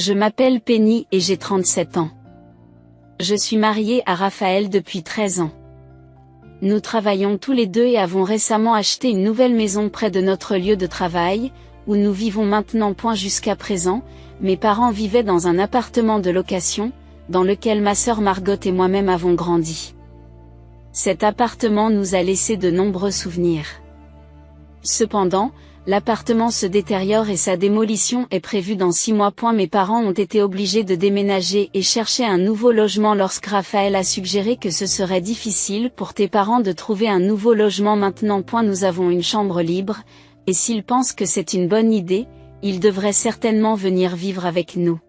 Je m'appelle Penny et j'ai 37 ans. Je suis mariée à Raphaël depuis 13 ans. Nous travaillons tous les deux et avons récemment acheté une nouvelle maison près de notre lieu de travail, où nous vivons maintenant. Jusqu'à présent, mes parents vivaient dans un appartement de location, dans lequel ma sœur Margot et moi-même avons grandi. Cet appartement nous a laissé de nombreux souvenirs. Cependant, l'appartement se détériore et sa démolition est prévue dans 6 mois. Mes parents ont été obligés de déménager et chercher un nouveau logement lorsque Raphaël a suggéré que ce serait difficile pour tes parents de trouver un nouveau logement maintenant. Nous avons une chambre libre, et s'ils pensent que c'est une bonne idée, ils devraient certainement venir vivre avec nous.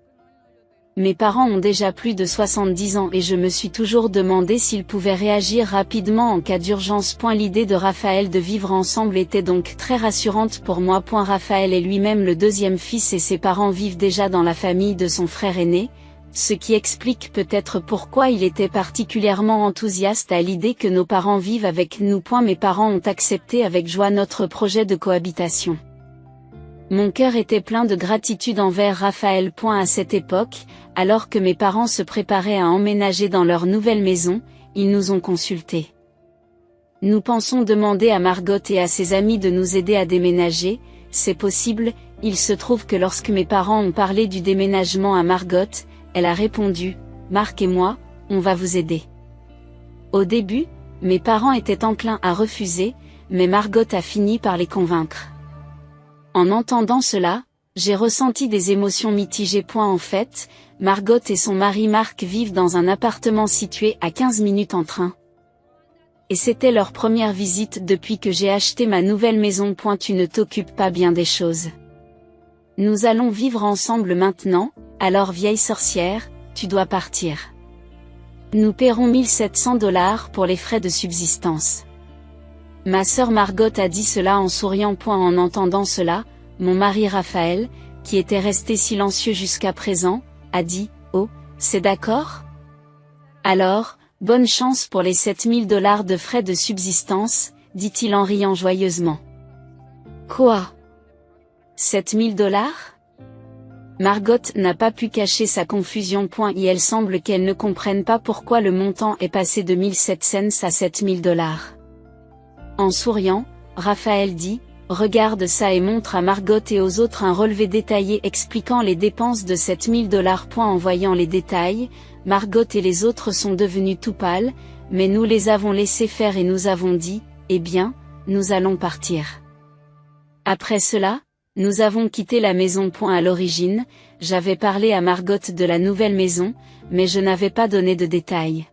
Mes parents ont déjà plus de 70 ans et je me suis toujours demandé s'ils pouvaient réagir rapidement en cas d'urgence. L'idée de Raphaël de vivre ensemble était donc très rassurante pour moi. Raphaël est lui-même le deuxième fils et ses parents vivent déjà dans la famille de son frère aîné, ce qui explique peut-être pourquoi il était particulièrement enthousiaste à l'idée que nos parents vivent avec nous. Mes parents ont accepté avec joie notre projet de cohabitation. Mon cœur était plein de gratitude envers Raphaël. À cette époque, alors que mes parents se préparaient à emménager dans leur nouvelle maison, ils nous ont consultés. Nous pensons demander à Margot et à ses amis de nous aider à déménager, c'est possible. Il se trouve que lorsque mes parents ont parlé du déménagement à Margot, elle a répondu, « Marc et moi, on va vous aider ». Au début, mes parents étaient enclins à refuser, mais Margot a fini par les convaincre. En entendant cela, j'ai ressenti des émotions mitigées. En fait, Margot et son mari Marc vivent dans un appartement situé à 15 minutes en train. Et c'était leur première visite depuis que j'ai acheté ma nouvelle maison. Tu ne t'occupes pas bien des choses. Nous allons vivre ensemble maintenant, alors vieille sorcière, tu dois partir. Nous paierons 1 700 $ pour les frais de subsistance. Ma sœur Margot a dit cela en souriant. En entendant cela, mon mari Raphaël, qui était resté silencieux jusqu'à présent, a dit « Oh, c'est d'accord ? Alors, bonne chance pour les 7 000 $ de frais de subsistance, dit-il en riant joyeusement. Quoi ? 7 000 $? Margot n'a pas pu cacher sa confusion. Et elle semble qu'elle ne comprenne pas pourquoi le montant est passé de 1 700 à 7 000 $. En souriant, Raphaël dit, « Regarde ça » et montre à Margot et aux autres un relevé détaillé expliquant les dépenses de 7 000 $. En voyant les détails, Margot et les autres sont devenus tout pâles, mais nous les avons laissés faire et nous avons dit, « Eh bien, nous allons partir. » Après cela, nous avons quitté la maison. À l'origine, j'avais parlé à Margot de la nouvelle maison, mais je n'avais pas donné de détails.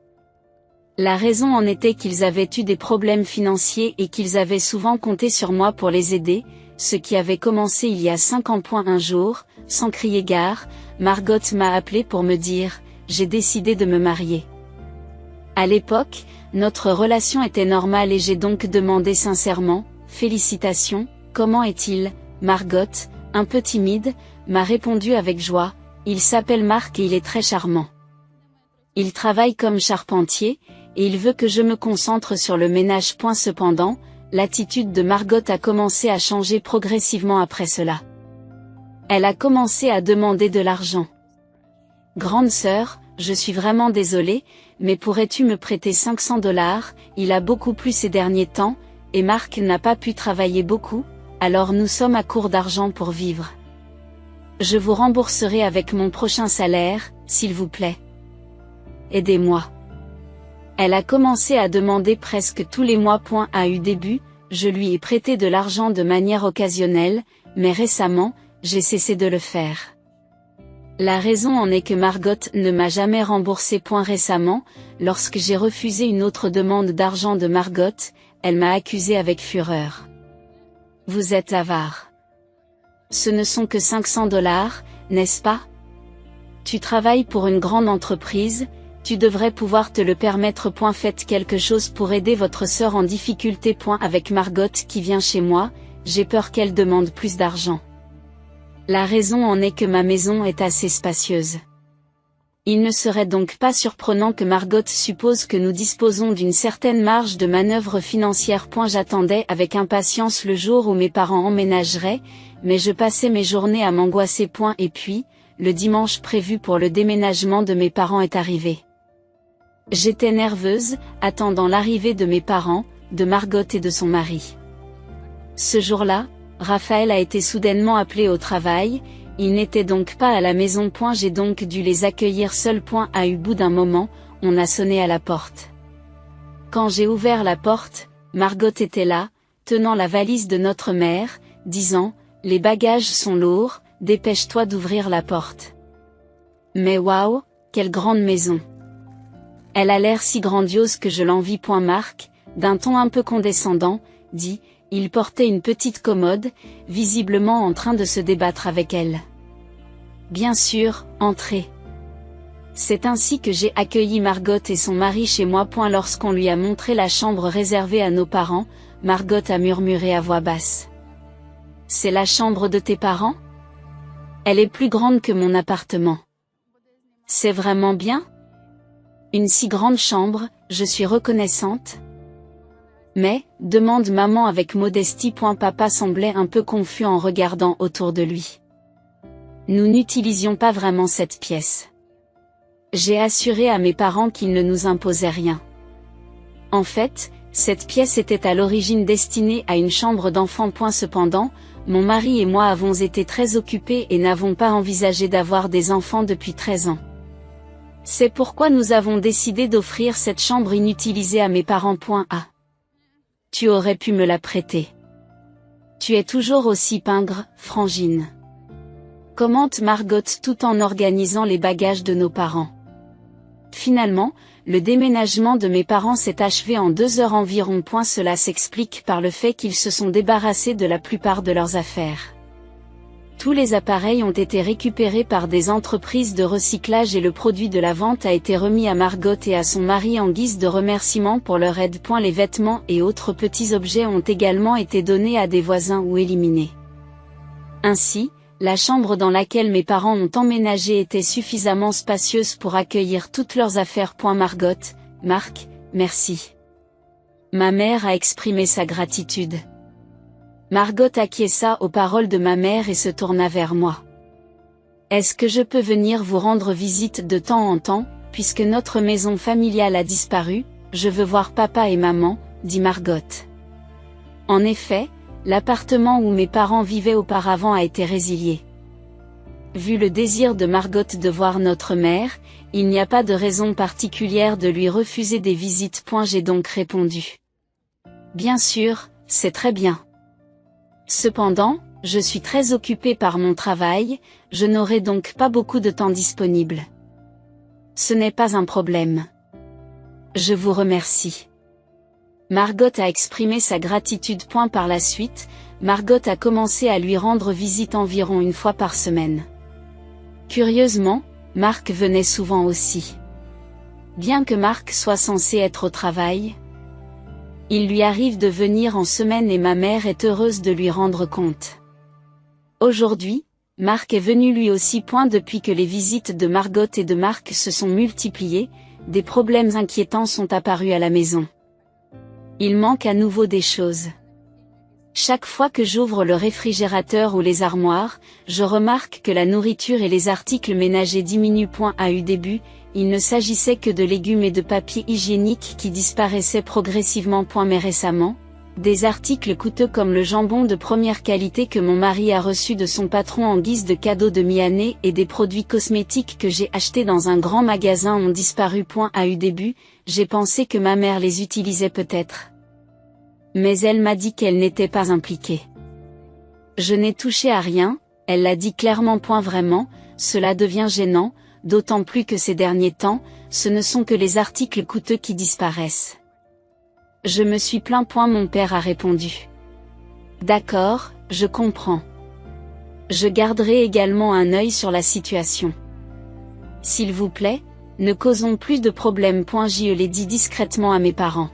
La raison en était qu'ils avaient eu des problèmes financiers et qu'ils avaient souvent compté sur moi pour les aider, ce qui avait commencé il y a 5 ans. Un jour, sans crier gare, Margot m'a appelé pour me dire « J'ai décidé de me marier ». À l'époque, notre relation était normale et j'ai donc demandé sincèrement « Félicitations, comment est-il ?» Margot, un peu timide, m'a répondu avec joie « Il s'appelle Marc et il est très charmant. Il travaille comme charpentier, et il veut que je me concentre sur le ménage. » Cependant, l'attitude de Margot a commencé à changer progressivement après cela. Elle a commencé à demander de l'argent. « Grande sœur, je suis vraiment désolée, mais pourrais-tu me prêter 500 $? Il a beaucoup plu ces derniers temps, et Marc n'a pas pu travailler beaucoup, alors nous sommes à court d'argent pour vivre. Je vous rembourserai avec mon prochain salaire, s'il vous plaît. Aidez-moi. » Elle a commencé à demander presque tous les mois. À eu début, je lui ai prêté de l'argent de manière occasionnelle, mais récemment, j'ai cessé de le faire. La raison en est que Margot ne m'a jamais remboursé. Récemment, lorsque j'ai refusé une autre demande d'argent de Margot, elle m'a accusé avec fureur. « Vous êtes avare. Ce ne sont que 500 $, n'est-ce pas? Tu travailles pour une grande entreprise, tu devrais pouvoir te le permettre. Faites quelque chose pour aider votre sœur en difficulté. Avec Margot qui vient chez moi, j'ai peur qu'elle demande plus d'argent. La raison en est que ma maison est assez spacieuse. Il ne serait donc pas surprenant que Margot suppose que nous disposons d'une certaine marge de manœuvre financière. J'attendais avec impatience le jour où mes parents emménageraient, mais je passais mes journées à m'angoisser. Et puis, le dimanche prévu pour le déménagement de mes parents est arrivé. J'étais nerveuse, attendant l'arrivée de mes parents, de Margot et de son mari. Ce jour-là, Raphaël a été soudainement appelé au travail, il n'était donc pas à la maison. J'ai donc dû les accueillir seuls. À bout d'un moment, on a sonné à la porte. Quand j'ai ouvert la porte, Margot était là, tenant la valise de notre mère, disant « Les bagages sont lourds, dépêche-toi d'ouvrir la porte. » Mais waouh, quelle grande maison! Elle a l'air si grandiose que je l'envie. Marc, d'un ton un peu condescendant, dit « Il portait une petite commode, visiblement en train de se débattre avec elle. » Bien sûr, entrez. C'est ainsi que j'ai accueilli Margot et son mari chez moi. Lorsqu'on lui a montré la chambre réservée à nos parents, Margot a murmuré à voix basse. « C'est la chambre de tes parents ? Elle est plus grande que mon appartement. C'est vraiment bien ? Une si grande chambre, je suis reconnaissante. » Mais, demande maman avec modestie. Papa semblait un peu confus en regardant autour de lui. Nous n'utilisions pas vraiment cette pièce. J'ai assuré à mes parents qu'ils ne nous imposaient rien. En fait, cette pièce était à l'origine destinée à une chambre d'enfant. Cependant, mon mari et moi avons été très occupés et n'avons pas envisagé d'avoir des enfants depuis 13 ans. C'est pourquoi nous avons décidé d'offrir cette chambre inutilisée à mes parents. Tu aurais pu me la prêter. Tu es toujours aussi pingre, Frangine. Commente Margot tout en organisant les bagages de nos parents. Finalement, le déménagement de mes parents s'est achevé en 2 heures environ. Cela s'explique par le fait qu'ils se sont débarrassés de la plupart de leurs affaires. Tous les appareils ont été récupérés par des entreprises de recyclage et le produit de la vente a été remis à Margot et à son mari en guise de remerciement pour leur aide. Les vêtements et autres petits objets ont également été donnés à des voisins ou éliminés. Ainsi, la chambre dans laquelle mes parents ont emménagé était suffisamment spacieuse pour accueillir toutes leurs affaires. Margot, Marc, merci. Ma mère a exprimé sa gratitude. Margot acquiesça aux paroles de ma mère et se tourna vers moi. Est-ce que je peux venir vous rendre visite de temps en temps, puisque notre maison familiale a disparu, je veux voir papa et maman, dit Margot. En effet, l'appartement où mes parents vivaient auparavant a été résilié. Vu le désir de Margot de voir notre mère, il n'y a pas de raison particulière de lui refuser des visites. J'ai donc répondu. Bien sûr, c'est très bien. Cependant, je suis très occupée par mon travail, je n'aurai donc pas beaucoup de temps disponible. Ce n'est pas un problème. Je vous remercie. Margot a exprimé sa gratitude. Par la suite, Margot a commencé à lui rendre visite environ 1 fois par semaine. Curieusement, Marc venait souvent aussi. Bien que Marc soit censé être au travail, il lui arrive de venir en semaine et ma mère est heureuse de lui rendre compte. Aujourd'hui, Marc est venu lui aussi. Depuis que les visites de Margot et de Marc se sont multipliées, des problèmes inquiétants sont apparus à la maison. Il manque à nouveau des choses. Chaque fois que j'ouvre le réfrigérateur ou les armoires, je remarque que la nourriture et les articles ménagers diminuent. Au début, il ne s'agissait que de légumes et de papier hygiénique qui disparaissaient progressivement. Mais récemment, des articles coûteux comme le jambon de première qualité que mon mari a reçu de son patron en guise de cadeau de mi-année et des produits cosmétiques que j'ai achetés dans un grand magasin ont disparu. Au début, j'ai pensé que ma mère les utilisait peut-être. Mais elle m'a dit qu'elle n'était pas impliquée. Je n'ai touché à rien, elle l'a dit clairement. Vraiment, cela devient gênant, d'autant plus que ces derniers temps, ce ne sont que les articles coûteux qui disparaissent. Je me suis plaint. Mon père a répondu. D'accord, je comprends. Je garderai également un œil sur la situation. S'il vous plaît, ne causons plus de problèmes. Je l'ai dit discrètement à mes parents.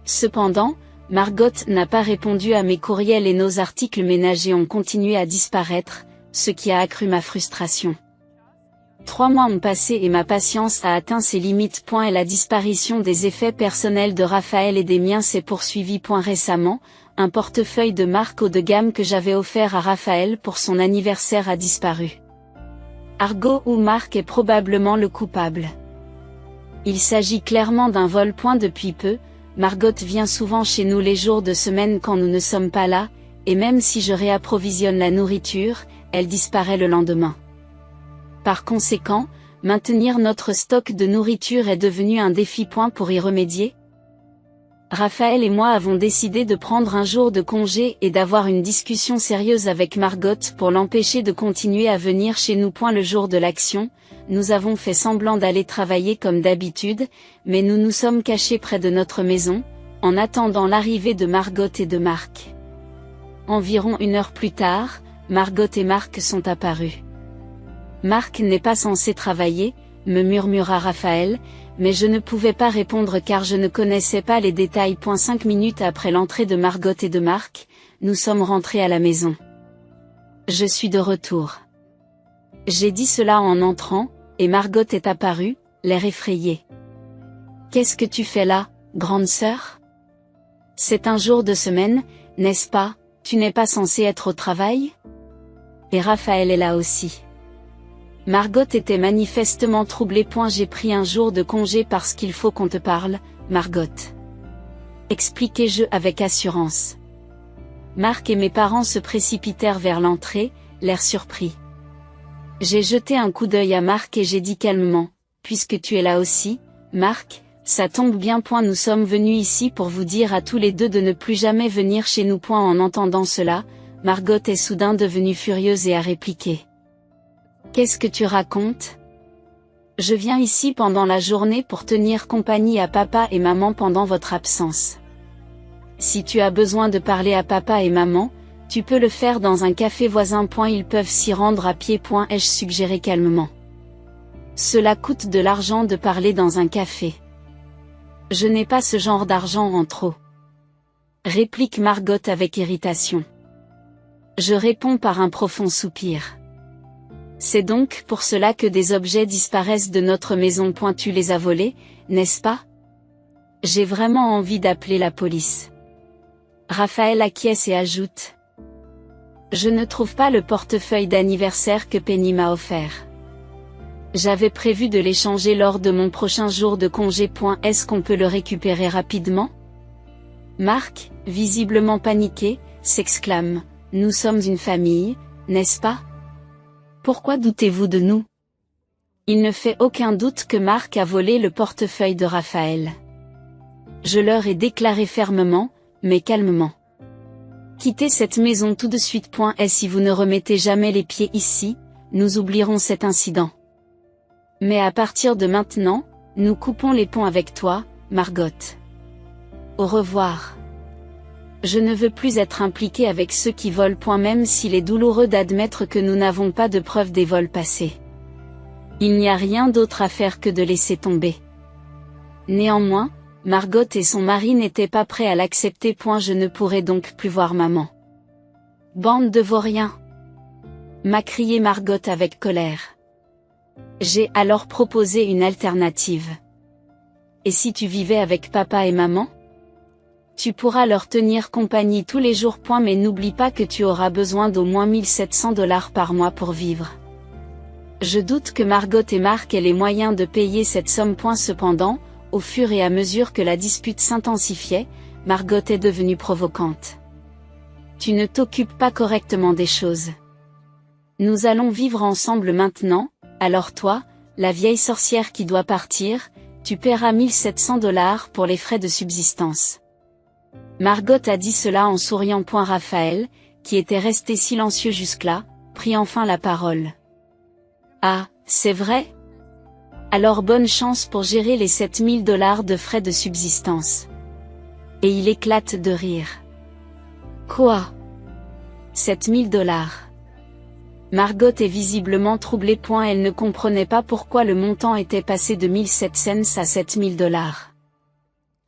Cependant, Margot n'a pas répondu à mes courriels et nos articles ménagers ont continué à disparaître, ce qui a accru ma frustration. 3 mois ont passé et ma patience a atteint ses limites. Et la disparition des effets personnels de Raphaël et des miens s'est poursuivie. Récemment, un portefeuille de marque haut de gamme que j'avais offert à Raphaël pour son anniversaire a disparu. Argo ou Marc est probablement le coupable. Il s'agit clairement d'un vol. Depuis peu, Margot vient souvent chez nous les jours de semaine quand nous ne sommes pas là, et même si je réapprovisionne la nourriture, elle disparaît le lendemain. Par conséquent, maintenir notre stock de nourriture est devenu un défi. Pour y remédier, Raphaël et moi avons décidé de prendre un jour de congé et d'avoir une discussion sérieuse avec Margot pour l'empêcher de continuer à venir chez nous. Le jour de l'action, nous avons fait semblant d'aller travailler comme d'habitude, mais nous nous sommes cachés près de notre maison, en attendant l'arrivée de Margot et de Marc. Environ 1 heure plus tard, Margot et Marc sont apparus. Marc n'est pas censé travailler, me murmura Raphaël, mais je ne pouvais pas répondre car je ne connaissais pas les détails. 5 minutes après l'entrée de Margot et de Marc, nous sommes rentrés à la maison. Je suis de retour. J'ai dit cela en entrant, et Margot est apparue, l'air effrayé. Qu'est-ce que tu fais là, grande sœur? C'est un jour de semaine, n'est-ce pas, tu n'es pas censée être au travail? Et Raphaël est là aussi. Margot était manifestement troublée. J'ai pris un jour de congé parce qu'il faut qu'on te parle, Margot. Expliquai-je avec assurance. Marc et mes parents se précipitèrent vers l'entrée, l'air surpris. J'ai jeté un coup d'œil à Marc et j'ai dit calmement, puisque tu es là aussi, Marc, ça tombe bien. Nous sommes venus ici pour vous dire à tous les deux de ne plus jamais venir chez nous. En entendant cela, Margot est soudain devenue furieuse et a répliqué. Qu'est-ce que tu racontes? Je viens ici pendant la journée pour tenir compagnie à papa et maman pendant votre absence. Si tu as besoin de parler à papa et maman, tu peux le faire dans un café voisin. Ils peuvent s'y rendre à pied. Ai-je suggéré calmement. Cela coûte de l'argent de parler dans un café. Je n'ai pas ce genre d'argent en trop. Réplique Margot avec irritation. Je réponds par un profond soupir. C'est donc pour cela que des objets disparaissent de notre maison. Tu les as volés, n'est-ce pas? J'ai vraiment envie d'appeler la police. Raphaël acquiesce et ajoute. Je ne trouve pas le portefeuille d'anniversaire que Penny m'a offert. J'avais prévu de l'échanger lors de mon prochain jour de congé. Est-ce qu'on peut le récupérer rapidement? Marc, visiblement paniqué, s'exclame. Nous sommes une famille, n'est-ce pas? Pourquoi doutez-vous de nous? Il ne fait aucun doute que Marc a volé le portefeuille de Raphaël. Je leur ai déclaré fermement, mais calmement. Quittez cette maison tout de suite. Et si vous ne remettez jamais les pieds ici, nous oublierons cet incident. Mais à partir de maintenant, nous coupons les ponts avec toi, Margot. Au revoir. Je ne veux plus être impliqué avec ceux qui volent. Même s'il est douloureux d'admettre que nous n'avons pas de preuves des vols passés. Il n'y a rien d'autre à faire que de laisser tomber. Néanmoins, Margot et son mari n'étaient pas prêts à l'accepter. Je ne pourrai donc plus voir maman. Bande de vauriens! M'a crié Margot avec colère. J'ai alors proposé une alternative. Et si tu vivais avec papa et maman? Tu pourras leur tenir compagnie tous les jours. Mais n'oublie pas que tu auras besoin d'au moins $1 700 par mois pour vivre. Je doute que Margot et Marc aient les moyens de payer cette somme. Cependant, au fur et à mesure que la dispute s'intensifiait, Margot est devenue provocante. Tu ne t'occupes pas correctement des choses. Nous allons vivre ensemble maintenant, alors toi, la vieille sorcière qui doit partir, tu paieras $1 700 pour les frais de subsistance. Margot a dit cela en souriant. Raphaël, qui était resté silencieux jusque-là, prit enfin la parole. Ah, c'est vrai? Alors bonne chance pour gérer les $7000 de frais de subsistance. Et il éclate de rire. Quoi? $7000? Margot est visiblement troublée. Elle ne comprenait pas pourquoi le montant était passé de 1700 à $7000.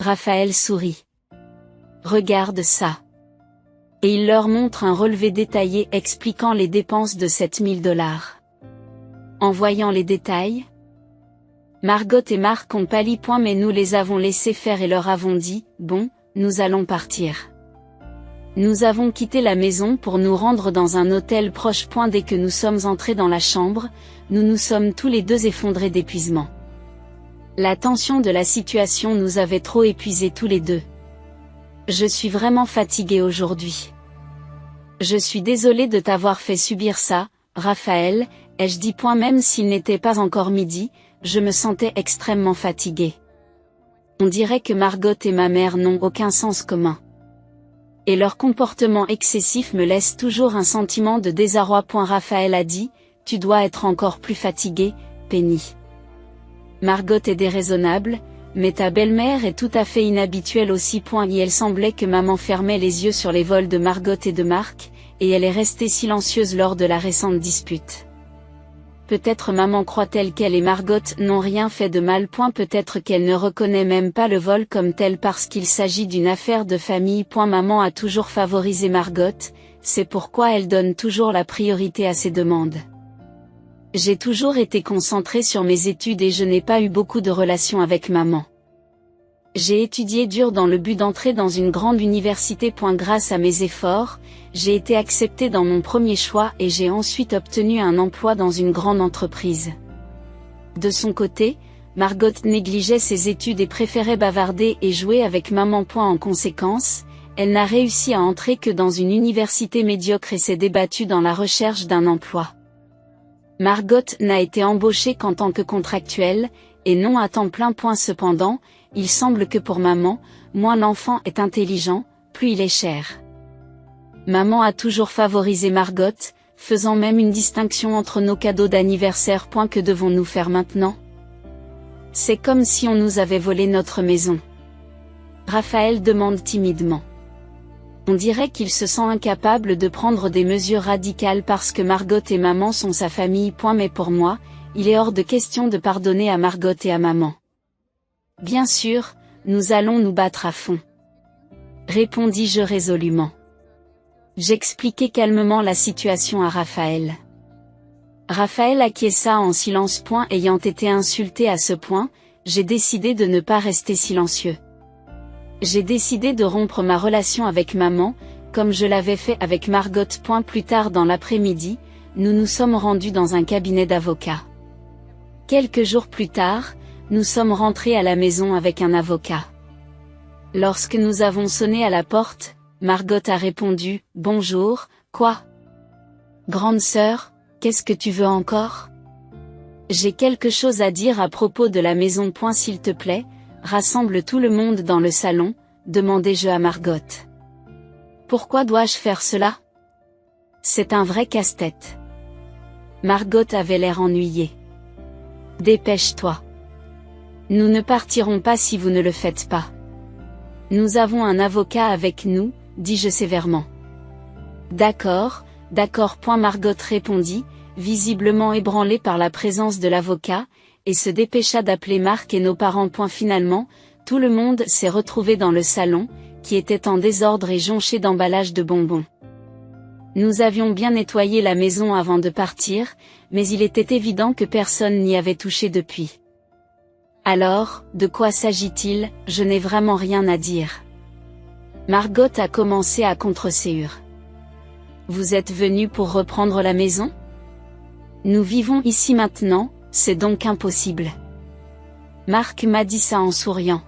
Raphaël sourit. Regarde ça. Et il leur montre un relevé détaillé expliquant les dépenses de $7000. En voyant les détails, Margot et Marc ont pâli. Mais nous les avons laissés faire et leur avons dit, bon, nous allons partir. Nous avons quitté la maison pour nous rendre dans un hôtel proche. Dès que nous sommes entrés dans la chambre, nous nous sommes tous les deux effondrés d'épuisement. La tension de la situation nous avait trop épuisés tous les deux. Je suis vraiment fatiguée aujourd'hui. Je suis désolée de t'avoir fait subir ça, Raphaël, ai-je dit. Même s'il n'était pas encore midi, je me sentais extrêmement fatiguée. On dirait que Margot et ma mère n'ont aucun sens commun. Et leur comportement excessif me laisse toujours un sentiment de désarroi. Raphaël a dit, tu dois être encore plus fatiguée, Penny. Margot est déraisonnable, mais ta belle-mère est tout à fait inhabituelle aussi. Et elle semblait que maman fermait les yeux sur les vols de Margot et de Marc, et elle est restée silencieuse lors de la récente dispute. Peut-être maman croit-elle qu'elle et Margot n'ont rien fait de mal. Peut-être qu'elle ne reconnaît même pas le vol comme tel parce qu'il s'agit d'une affaire de famille. Maman a toujours favorisé Margot, c'est pourquoi elle donne toujours la priorité à ses demandes. J'ai toujours été concentrée sur mes études et je n'ai pas eu beaucoup de relations avec maman. J'ai étudié dur dans le but d'entrer dans une grande université. Grâce à mes efforts, j'ai été acceptée dans mon premier choix et j'ai ensuite obtenu un emploi dans une grande entreprise. De son côté, Margot négligeait ses études et préférait bavarder et jouer avec maman. En conséquence, elle n'a réussi à entrer que dans une université médiocre et s'est débattue dans la recherche d'un emploi. Margot n'a été embauchée qu'en tant que contractuelle, et non à temps plein. Cependant, il semble que pour maman, moins l'enfant est intelligent, plus il est cher. Maman a toujours favorisé Margot, faisant même une distinction entre nos cadeaux d'anniversaire. Que devons-nous faire maintenant? C'est comme si on nous avait volé notre maison. Raphaël demande timidement. On dirait qu'il se sent incapable de prendre des mesures radicales parce que Margot et maman sont sa famille. Mais pour moi, il est hors de question de pardonner à Margot et à maman. Bien sûr, nous allons nous battre à fond. Répondis-je résolument. J'expliquai calmement la situation à Raphaël. Raphaël acquiesça en silence. Ayant été insulté à ce point, j'ai décidé de ne pas rester silencieux. J'ai décidé de rompre ma relation avec maman, comme je l'avais fait avec Margot. Plus tard dans l'après-midi, nous nous sommes rendus dans un cabinet d'avocats. Quelques jours plus tard, nous sommes rentrés à la maison avec un avocat. Lorsque nous avons sonné à la porte, Margot a répondu « Bonjour, quoi ? Grande sœur, qu'est-ce que tu veux encore ? J'ai quelque chose à dire à propos de la maison. S'il te plaît, rassemble tout le monde dans le salon, demandai-je à Margot. Pourquoi dois-je faire cela ? C'est un vrai casse-tête. Margot avait l'air ennuyée. Dépêche-toi. Nous ne partirons pas si vous ne le faites pas. Nous avons un avocat avec nous, dis-je sévèrement. D'accord, d'accord. Margot répondit, visiblement ébranlée par la présence de l'avocat, et se dépêcha d'appeler Marc et nos parents. Finalement, tout le monde s'est retrouvé dans le salon, qui était en désordre et jonché d'emballages de bonbons. Nous avions bien nettoyé la maison avant de partir, mais il était évident que personne n'y avait touché depuis. Alors, de quoi s'agit-il? Je n'ai vraiment rien à dire. Margot a commencé à contreséure. Vous êtes venu pour reprendre la maison? Nous vivons ici maintenant, c'est donc impossible. Marc m'a dit ça en souriant.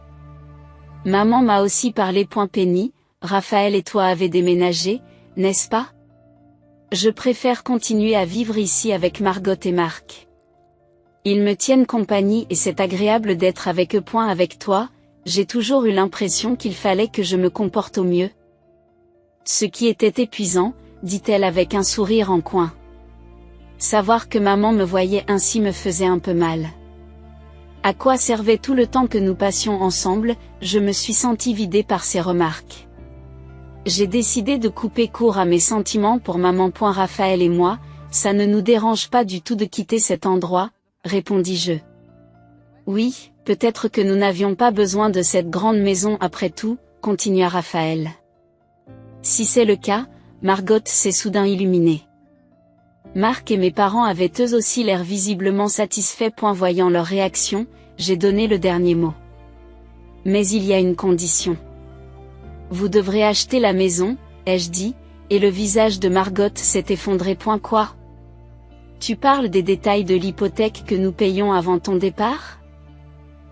Maman m'a aussi parlé. Penny, Raphaël et toi avez déménagé, n'est-ce pas? Je préfère continuer à vivre ici avec Margot et Marc. Ils me tiennent compagnie et c'est agréable d'être avec eux. Avec toi, j'ai toujours eu l'impression qu'il fallait que je me comporte au mieux. Ce qui était épuisant, dit-elle avec un sourire en coin. Savoir que maman me voyait ainsi me faisait un peu mal. À quoi servait tout le temps que nous passions ensemble? Je me suis sentie vidée par ces remarques. J'ai décidé de couper court à mes sentiments pour maman. Raphaël et moi, ça ne nous dérange pas du tout de quitter cet endroit, répondis-je. Oui, peut-être que nous n'avions pas besoin de cette grande maison après tout, continua Raphaël. Si c'est le cas, Margot s'est soudain illuminée. Marc et mes parents avaient eux aussi l'air visiblement satisfaits. Voyant leur réaction, j'ai donné le dernier mot. Mais il y a une condition. Vous devrez acheter la maison, ai-je dit, et le visage de Margot s'est effondré. Quoi? Tu parles des détails de l'hypothèque que nous payons avant ton départ?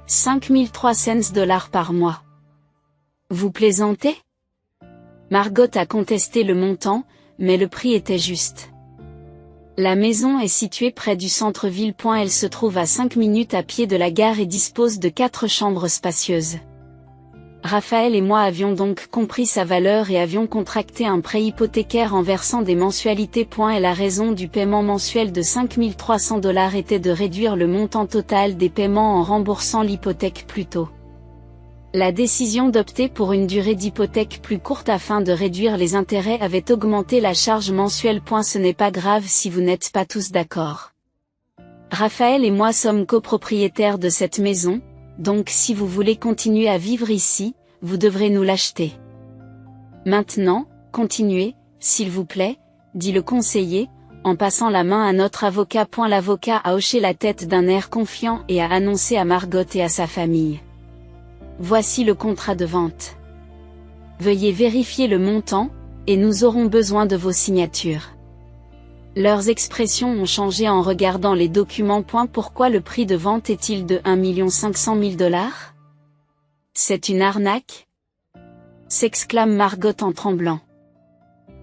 5300 $ par mois. Vous plaisantez? Margot a contesté le montant, mais le prix était juste. La maison est située près du centre-ville. Elle se trouve à 5 minutes à pied de la gare et dispose de 4 chambres spacieuses. Raphaël et moi avions donc compris sa valeur et avions contracté un prêt hypothécaire en versant des mensualités. Et la raison du paiement mensuel de 5300 $ était de réduire le montant total des paiements en remboursant l'hypothèque plus tôt. La décision d'opter pour une durée d'hypothèque plus courte afin de réduire les intérêts avait augmenté la charge mensuelle. Ce n'est pas grave si vous n'êtes pas tous d'accord. Raphaël et moi sommes copropriétaires de cette maison, donc si vous voulez continuer à vivre ici, vous devrez nous l'acheter. Maintenant, continuez, s'il vous plaît, dit le conseiller, en passant la main à notre avocat. L'avocat a hoché la tête d'un air confiant et a annoncé à Margot et à sa famille. Voici le contrat de vente. Veuillez vérifier le montant, et nous aurons besoin de vos signatures. Leurs expressions ont changé en regardant les documents. Pourquoi le prix de vente est-il de 1 500 000 $? C'est une arnaque? S'exclame Margot en tremblant.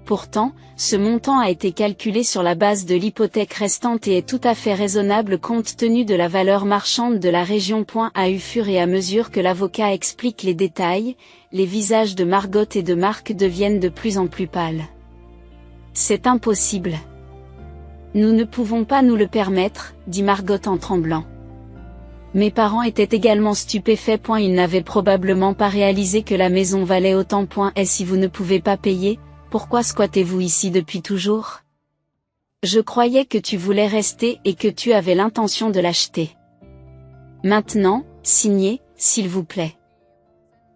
Pourtant, ce montant a été calculé sur la base de l'hypothèque restante et est tout à fait raisonnable compte tenu de la valeur marchande de la région. Au fur et à mesure que l'avocat explique les détails, les visages de Margot et de Marc deviennent de plus en plus pâles. C'est impossible. Nous ne pouvons pas nous le permettre, dit Margot en tremblant. Mes parents étaient également stupéfaits. Ils n'avaient probablement pas réalisé que la maison valait autant. Et si vous ne pouvez pas payer, pourquoi squattez-vous ici depuis toujours? Je croyais que tu voulais rester et que tu avais l'intention de l'acheter. Maintenant, signez, s'il vous plaît.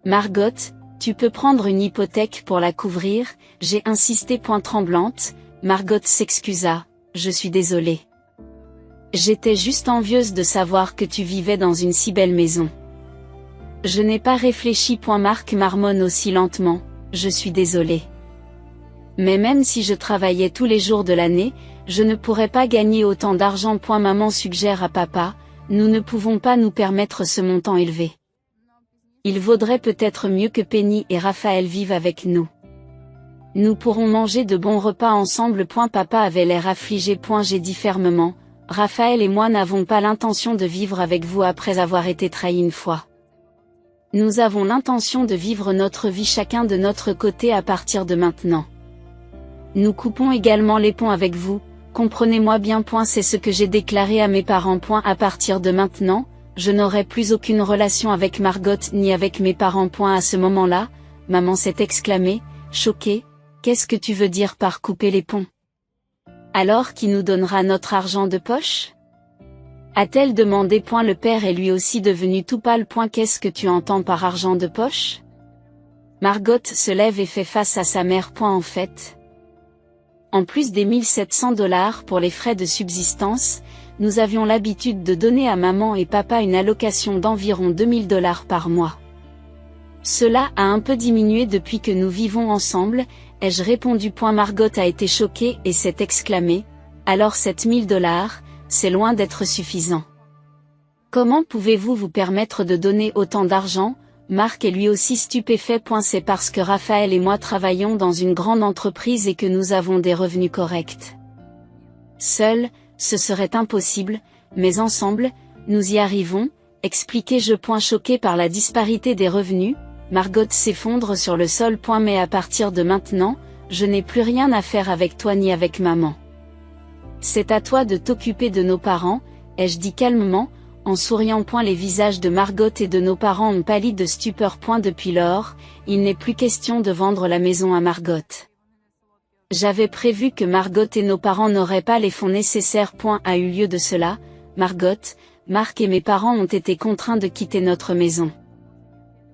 Margot, tu peux prendre une hypothèque pour la couvrir, j'ai insisté. Tremblante, Margot s'excusa, je suis désolée. J'étais juste envieuse de savoir que tu vivais dans une si belle maison. Je n'ai pas réfléchi. Marc marmonne aussi lentement, je suis désolée. Mais même si je travaillais tous les jours de l'année, je ne pourrais pas gagner autant d'argent. Maman suggère à papa, nous ne pouvons pas nous permettre ce montant élevé. Il vaudrait peut-être mieux que Penny et Raphaël vivent avec nous. Nous pourrons manger de bons repas ensemble. Papa avait l'air affligé. J'ai dit fermement, Raphaël et moi n'avons pas l'intention de vivre avec vous après avoir été trahis une fois. Nous avons l'intention de vivre notre vie chacun de notre côté à partir de maintenant. Nous coupons également les ponts avec vous, comprenez-moi bien. C'est ce que j'ai déclaré à mes parents. À partir de maintenant, je n'aurai plus aucune relation avec Margot ni avec mes parents. À ce moment-là, maman s'est exclamée, choquée, qu'est-ce que tu veux dire par couper les ponts? Alors qui nous donnera notre argent de poche? A-t-elle demandé. Le père est lui aussi devenu tout pâle. Qu'est-ce que tu entends par argent de poche? Margot se lève et fait face à sa mère. En fait, en plus des 1700 $ pour les frais de subsistance, nous avions l'habitude de donner à maman et papa une allocation d'environ 2000 $ par mois. Cela a un peu diminué depuis que nous vivons ensemble, ai-je répondu. Margot a été choquée et s'est exclamée, alors 7000 $, c'est loin d'être suffisant. Comment pouvez-vous vous permettre de donner autant d'argent? Marc est lui aussi stupéfait. C'est parce que Raphaël et moi travaillons dans une grande entreprise et que nous avons des revenus corrects. Seul, ce serait impossible, mais ensemble, nous y arrivons, expliquai-je. Choqué par la disparité des revenus, Margot s'effondre sur le sol. Mais à partir de maintenant, je n'ai plus rien à faire avec toi ni avec maman. C'est à toi de t'occuper de nos parents, ai-je dit calmement, en souriant. Les visages de Margot et de nos parents ont pâli de stupeur. Depuis lors, il n'est plus question de vendre la maison à Margot. J'avais prévu que Margot et nos parents n'auraient pas les fonds nécessaires. A eu lieu de cela, Margot, Marc et mes parents ont été contraints de quitter notre maison.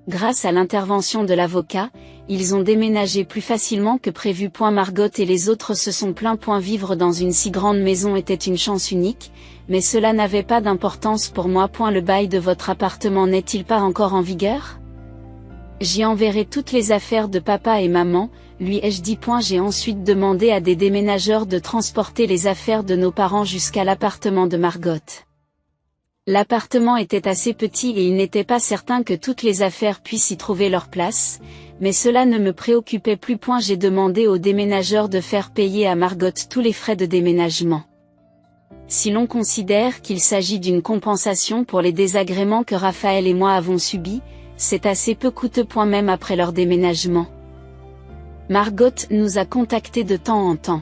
Grâce à l'intervention de l'avocat, ils ont déménagé plus facilement que prévu. Margot et les autres se sont plaints. Vivre dans une si grande maison était une chance unique, mais cela n'avait pas d'importance pour moi. Le bail de votre appartement n'est-il pas encore en vigueur? J'y enverrai toutes les affaires de papa et maman, lui ai-je dit. J'ai ensuite demandé à des déménageurs de transporter les affaires de nos parents jusqu'à l'appartement de Margot. L'appartement était assez petit et il n'était pas certain que toutes les affaires puissent y trouver leur place, mais cela ne me préoccupait plus. J'ai demandé aux déménageurs de faire payer à Margot tous les frais de déménagement. Si l'on considère qu'il s'agit d'une compensation pour les désagréments que Raphaël et moi avons subis, c'est assez peu coûteux. Même après leur déménagement. Margot nous a contactés de temps en temps.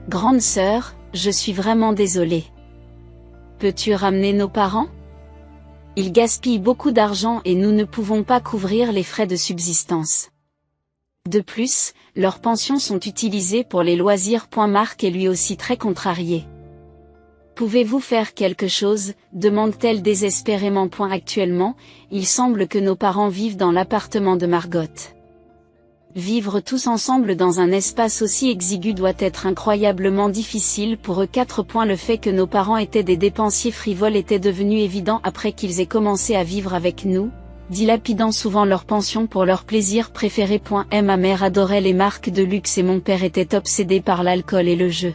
Grande sœur, je suis vraiment désolée. Peux-tu ramener nos parents? Ils gaspillent beaucoup d'argent et nous ne pouvons pas couvrir les frais de subsistance. De plus, leurs pensions sont utilisées pour les loisirs. Marc est lui aussi très contrarié. Pouvez-vous faire quelque chose, demande-t-elle désespérément. Actuellement, il semble que nos parents vivent dans l'appartement de Margot. Vivre tous ensemble dans un espace aussi exigu doit être incroyablement difficile pour eux. 4. Le fait que nos parents étaient des dépensiers frivoles était devenu évident après qu'ils aient commencé à vivre avec nous, dilapidant souvent leur pension pour leur plaisir préféré. Ma mère adorait les marques de luxe et mon père était obsédé par l'alcool et le jeu.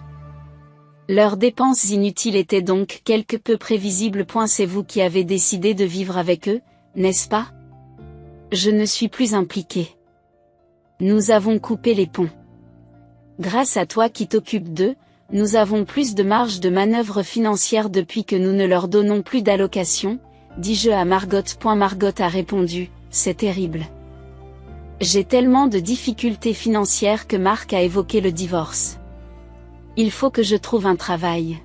Leurs dépenses inutiles étaient donc quelque peu prévisibles. C'est vous qui avez décidé de vivre avec eux, n'est-ce pas? Je ne suis plus impliquée. Nous avons coupé les ponts. Grâce à toi qui t'occupes d'eux, nous avons plus de marge de manœuvre financière depuis que nous ne leur donnons plus d'allocation, dis-je à Margot. Margot a répondu, c'est terrible. J'ai tellement de difficultés financières que Marc a évoqué le divorce. Il faut que je trouve un travail.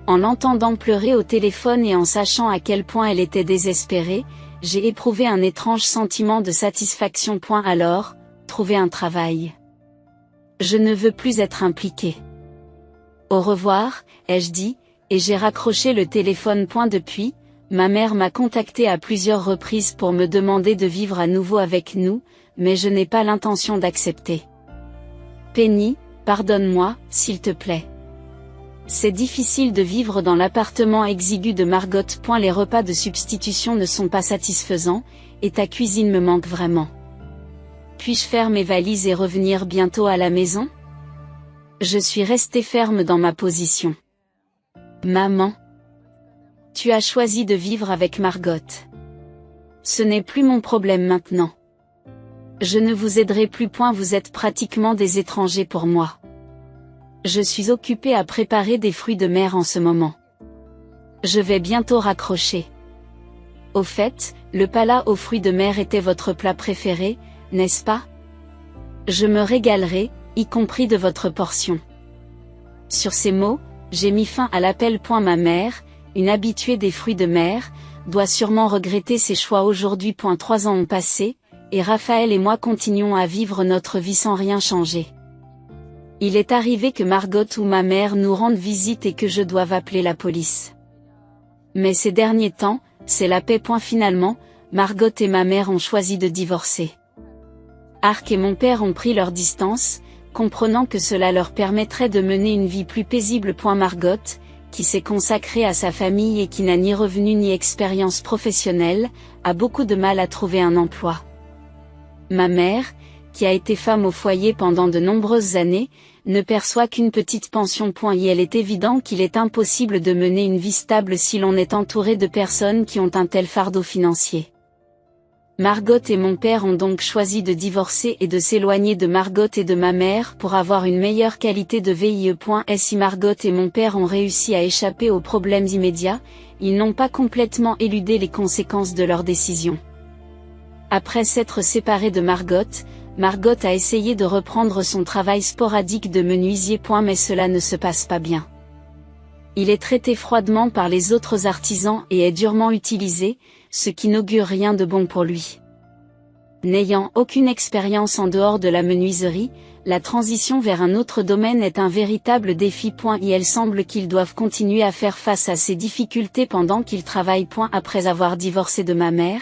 En l'entendant pleurer au téléphone et en sachant à quel point elle était désespérée, j'ai éprouvé un étrange sentiment de satisfaction. Alors, trouver un travail. Je ne veux plus être impliquée. Au revoir, ai-je dit, et j'ai raccroché le téléphone. Depuis, ma mère m'a contacté à plusieurs reprises pour me demander de vivre à nouveau avec nous, mais je n'ai pas l'intention d'accepter. Penny, pardonne-moi, s'il te plaît. C'est difficile de vivre dans l'appartement exigu de Margot. Les repas de substitution ne sont pas satisfaisants, et ta cuisine me manque vraiment. Puis-je faire mes valises et revenir bientôt à la maison? Je suis restée ferme dans ma position. Maman. Tu as choisi de vivre avec Margot. Ce n'est plus mon problème maintenant. Je ne vous aiderai plus. Vous êtes pratiquement des étrangers pour moi. Je suis occupée à préparer des fruits de mer en ce moment. Je vais bientôt raccrocher. Au fait, le palat aux fruits de mer était votre plat préféré, n'est-ce pas? Je me régalerai, y compris de votre portion. Sur ces mots, j'ai mis fin à l'appel. Ma mère, une habituée des fruits de mer, doit sûrement regretter ses choix aujourd'hui. 3 ans ont passé, et Raphaël et moi continuons à vivre notre vie sans rien changer. Il est arrivé que Margot ou ma mère nous rendent visite et que je doive appeler la police. Mais ces derniers temps, c'est la paix. Finalement, Margot et ma mère ont choisi de divorcer. Arc et mon père ont pris leur distance, comprenant que cela leur permettrait de mener une vie plus paisible. Margot, qui s'est consacrée à sa famille et qui n'a ni revenu ni expérience professionnelle, a beaucoup de mal à trouver un emploi. Ma mère, qui a été femme au foyer pendant de nombreuses années, ne perçoit qu'une petite pension. Il est évident qu'il est impossible de mener une vie stable si l'on est entouré de personnes qui ont un tel fardeau financier. Margot et mon père ont donc choisi de divorcer et de s'éloigner de Margot et de ma mère pour avoir une meilleure qualité de vie. Si Margot et mon père ont réussi à échapper aux problèmes immédiats, ils n'ont pas complètement éludé les conséquences de leur décision. Après s'être séparés de Margot, Margot a essayé de reprendre son travail sporadique de menuisier. Mais cela ne se passe pas bien. Il est traité froidement par les autres artisans et est durement utilisé, ce qui n'augure rien de bon pour lui. N'ayant aucune expérience en dehors de la menuiserie, la transition vers un autre domaine est un véritable défi. Il semble qu'ils doivent continuer à faire face à ces difficultés pendant qu'ils travaillent. Après avoir divorcé de ma mère,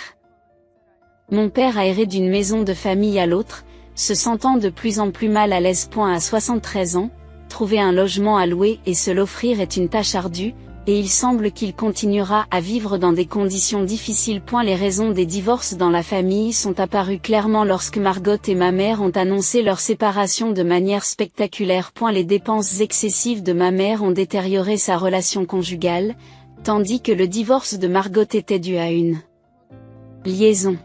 mon père a erré d'une maison de famille à l'autre, se sentant de plus en plus mal à l'aise. À 73 ans, trouver un logement à louer et se l'offrir est une tâche ardue, et il semble qu'il continuera à vivre dans des conditions difficiles. Les raisons des divorces dans la famille sont apparues clairement lorsque Margot et ma mère ont annoncé leur séparation de manière spectaculaire. Les dépenses excessives de ma mère ont détérioré sa relation conjugale, tandis que le divorce de Margot était dû à une liaison.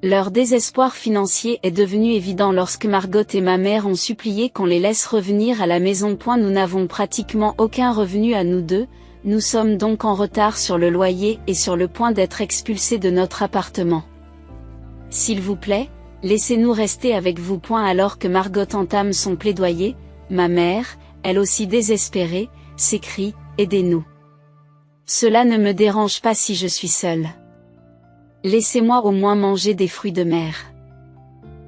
Leur désespoir financier est devenu évident lorsque Margot et ma mère ont supplié qu'on les laisse revenir à la maison. Nous n'avons pratiquement aucun revenu à nous deux, nous sommes donc en retard sur le loyer et sur le point d'être expulsés de notre appartement. S'il vous plaît, laissez-nous rester avec vous. Alors que Margot entame son plaidoyer, ma mère, elle aussi désespérée, s'écrie « Aidez-nous. Cela ne me dérange pas si je suis seule. Laissez-moi au moins manger des fruits de mer.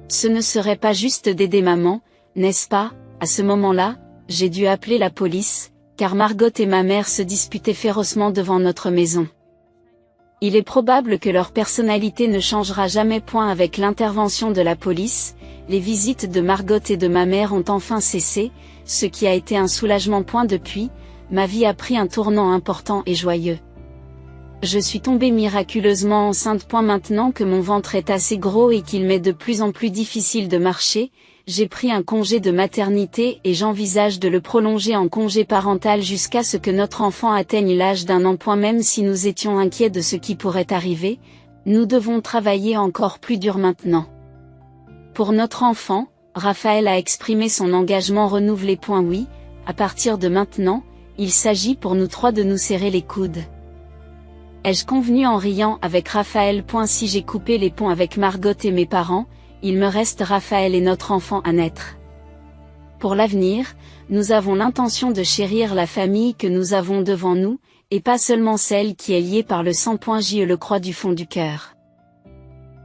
Ce ne serait pas juste d'aider maman, n'est-ce pas ?» À ce moment-là, j'ai dû appeler la police, car Margot et ma mère se disputaient férocement devant notre maison. Il est probable que leur personnalité ne changera jamais. Avec l'intervention de la police, les visites de Margot et de ma mère ont enfin cessé, ce qui a été un soulagement. Depuis, ma vie a pris un tournant important et joyeux. Je suis tombée miraculeusement enceinte. Maintenant que mon ventre est assez gros et qu'il m'est de plus en plus difficile de marcher, j'ai pris un congé de maternité et j'envisage de le prolonger en congé parental jusqu'à ce que notre enfant atteigne l'âge d'1 an. Même si nous étions inquiets de ce qui pourrait arriver, nous devons travailler encore plus dur maintenant. Pour notre enfant, Raphaël a exprimé son engagement renouvelé. Oui, à partir de maintenant, il s'agit pour nous 3 de nous serrer les coudes. Ai-je convenu en riant avec Raphaël. Si j'ai coupé les ponts avec Margot et mes parents, il me reste Raphaël et notre enfant à naître. Pour l'avenir, nous avons l'intention de chérir la famille que nous avons devant nous, et pas seulement celle qui est liée par le sang. Je le crois du fond du cœur.